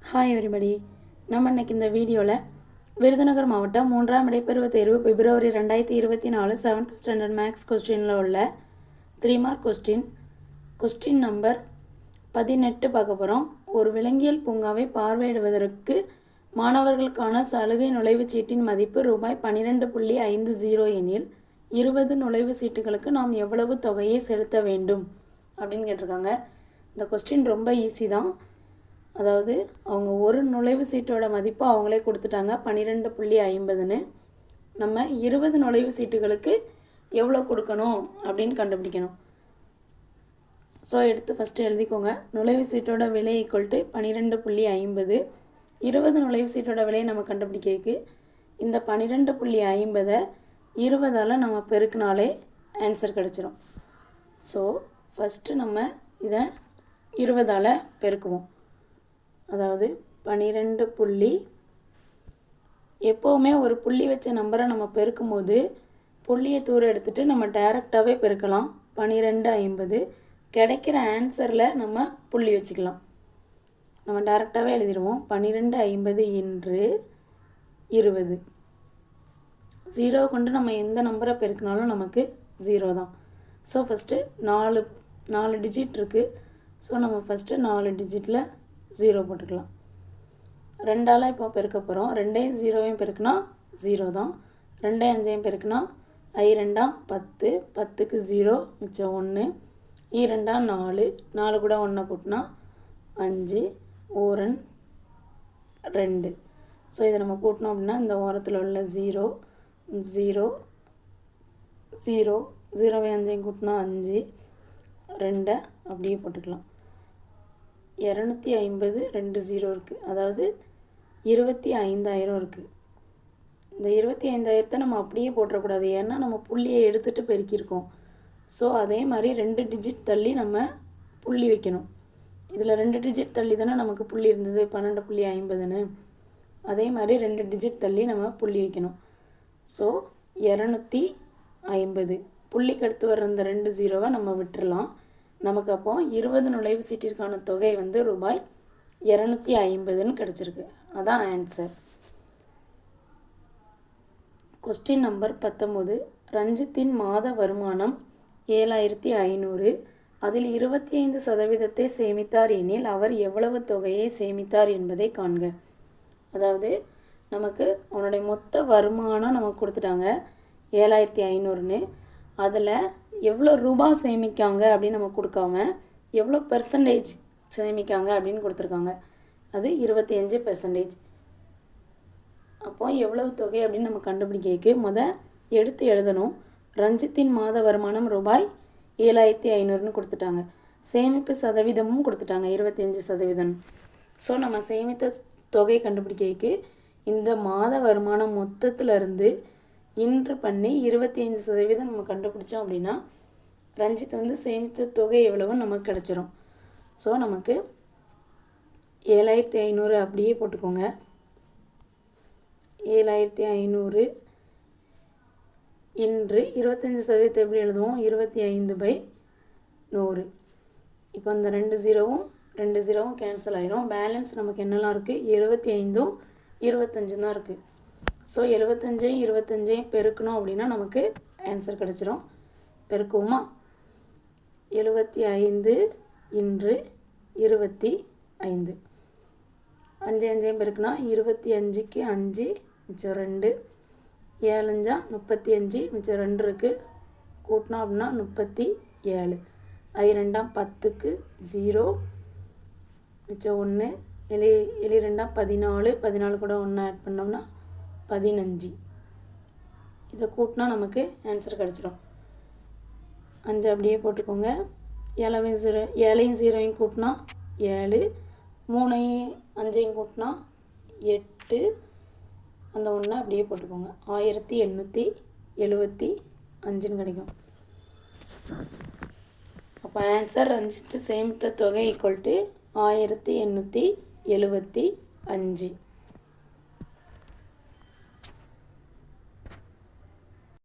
Hi everybody. நம்ம இன்றைக்கி இந்த வீடியோவில் விருதுநகர் மாவட்டம் 3ஆம் இடைப்பருவ தேர்வு பிப்ரவரி 2024 7th ஸ்டாண்டர்ட் மேக்ஸ் கொஸ்டினில் உள்ள 3 மார்க் கொஸ்டின் நம்பர் 18 பார்க்க போகிறோம். ஒரு விலங்கியல் பூங்காவை பார்வையிடுவதற்கு மாணவர்களுக்கான சலுகை நுழைவுச் சீட்டின் மதிப்பு ரூபாய் 12.50 எனில் 20 நுழைவு சீட்டுகளுக்கு நாம் எவ்வளவு தொகையை செலுத்த வேண்டும் அப்படின்னு கேட்டிருக்காங்க. இந்த கொஸ்டின் ரொம்ப ஈஸி தான். அதாவது அவங்க ஒரு நுழைவு சீட்டோட மதிப்பு அவங்களே கொடுத்துட்டாங்க 12.50ன்னு. நம்ம 20 நுழைவு சீட்டுகளுக்கு எவ்வளோ கொடுக்கணும் அப்படின்னு கண்டுபிடிக்கணும். ஸோ எடுத்து ஃபஸ்ட்டு எழுதிக்கோங்க. நுழைவு சீட்டோட விலை ஈக்குவல் டு 12.50. 20 நுழைவு சீட்டோட விலையை நம்ம கண்டுபிடிக்கிறதுக்கு இந்த 12.50 20ஆல் நம்ம பெருக்கினாலே ஆன்சர் கிடச்சிரும். ஸோ ஃபஸ்ட்டு நம்ம இதை 20ஆல் பெருக்குவோம். அதாவது 12 எப்போவுமே ஒரு புள்ளி வச்ச நம்பரை நம்ம பெருக்கும் போது புள்ளியை தூரம் எடுத்துகிட்டு நம்ம டைரெக்டாகவே பெருக்கலாம். 12.50 கிடைக்கிற ஆன்சரில் நம்ம புள்ளி வச்சுக்கலாம். நம்ம டைரெக்டாகவே எழுதிடுவோம். 12.50 இன்று 20. 0 கொண்டு நம்ம எந்த நம்பரை பெருக்கினாலும் நமக்கு 0 தான். ஸோ ஃபஸ்ட்டு 4 டிஜிட் இருக்குது. ஸோ நம்ம ஃபஸ்ட்டு 4 டிஜிட்டில் 0 போட்டுக்கலாம். 2ஆல் இப்போ பெருக்க போகிறோம். 2ஐயும் 0வையும் பெருக்குனா 0 தான். 2ஐயும் 5ஐயும் பெருக்குனா 2 10, 10க்கு 0 மிச்சம் 1, 2 4, 4 கூட 1 கூட்டினா 5, 1 2. ஸோ இதை நம்ம கூட்டினோம் அப்படின்னா இந்த ஓரத்தில் உள்ள 0 0 0 0வையும் 5ஐயும் கூட்டினா 5, 2 அப்படியே போட்டுக்கலாம். 250 2 0 இருக்குது. அதாவது 25,000 இருக்குது. இந்த 25,000 நம்ம அப்படியே போட்டுறக்கூடாது. ஏன்னா நம்ம புள்ளியை எடுத்துகிட்டு பெருக்கியிருக்கோம். ஸோ அதே மாதிரி 2 டிஜிட் தள்ளி நம்ம புள்ளி வைக்கணும். இதில் 2 டிஜிட் தள்ளி தானே நமக்கு புள்ளி இருந்தது 12.50ன்னு. அதே மாதிரி 2 டிஜிட் தள்ளி நம்ம புள்ளி வைக்கணும். ஸோ 250 புள்ளிக்கு அடுத்து வர்ற இந்த 2 0வை நம்ம விட்டுடலாம். நமக்கு அப்போ 20 நுழைவு சீட்டிற்கான தொகை வந்து ரூபாய் 250ன்னு கிடச்சிருக்கு. அதான் ஆன்சர். Question number 19. ரஞ்சித்தின் மாத வருமானம் 7,500. அதில் 25% சேமித்தார் எனில் அவர் எவ்வளவு தொகையை சேமித்தார் என்பதை காண்க. அதாவது நமக்கு அவனுடைய மொத்த வருமானம் நமக்கு கொடுத்துட்டாங்க 7,500ன்னு. அதில் எவ்வளோ ரூபா சேமிக்காங்க அப்படின்னு நம்ம கொடுக்காம எவ்வளோ பெர்சன்டேஜ் சேமிக்காங்க அப்படின்னு கொடுத்துருக்காங்க. அது 25%. அப்போ எவ்வளவு தொகை அப்படின்னு நம்ம கண்டுபிடிக்க எடுத்து எழுதணும். ரஞ்சித்தின் மாத வருமானம் ரூபாய் 7,500ன்னு கொடுத்துட்டாங்க. சேமிப்பு சதவீதமும் கொடுத்துட்டாங்க 25%. ஸோ நம்ம சேமித்த தொகை கண்டுபிடிக்க இந்த மாத வருமானம் மொத்தத்திலிருந்து இன்று பண்ணி 25% நம்ம கண்டுபிடிச்சோம் அப்படின்னா ரஞ்சித் வந்து சேமித்த தொகை எவ்வளவுன்னு நமக்கு கிடச்சிரும். ஸோ நமக்கு 7,500 அப்படியே போட்டுக்கோங்க. 7,500 இன்று 25% எப்படி எழுதுவோம்? 25/100. இப்போ அந்த 2 0வும் கேன்சல் ஆயிரும். பேலன்ஸ் நமக்கு என்னெல்லாம் இருக்குது? 75ம் 25 தான் இருக்குது. ஸோ 75ஐயும் 25ஐயும் பெருக்கணும் அப்படின்னா நமக்கு ஆன்சர் கிடச்சிரும். பெருக்குவோமா? 75 இன்று 25. 5 5ஐயும் பெருக்குனா 25க்கு 5 மிச்சம் 2, 7 5 35 மிச்சம் 2 இருக்குது. கூட்டினோம் அப்படின்னா 37. 2 10க்கு 0 மிச்சம் 1, 7 2 14 கூட 1 ஆட் பண்ணோம்னா 15. இதை கூட்டினா நமக்கு ஆன்சர் கிடச்சிரும். 5 அப்படியே போட்டுக்கோங்க. 7ஐயும் 0வையும் கூட்டினா 7, 3ஐயும் 5ஐயும் கூட்டினா 8, அந்த 1 அப்படியே போட்டுக்கோங்க. 1875ன்னு கிடைக்கும். அப்போ ஆன்சர் ரஞ்சித் சேமித்த தொகை ஈக்குவல் டு 1875.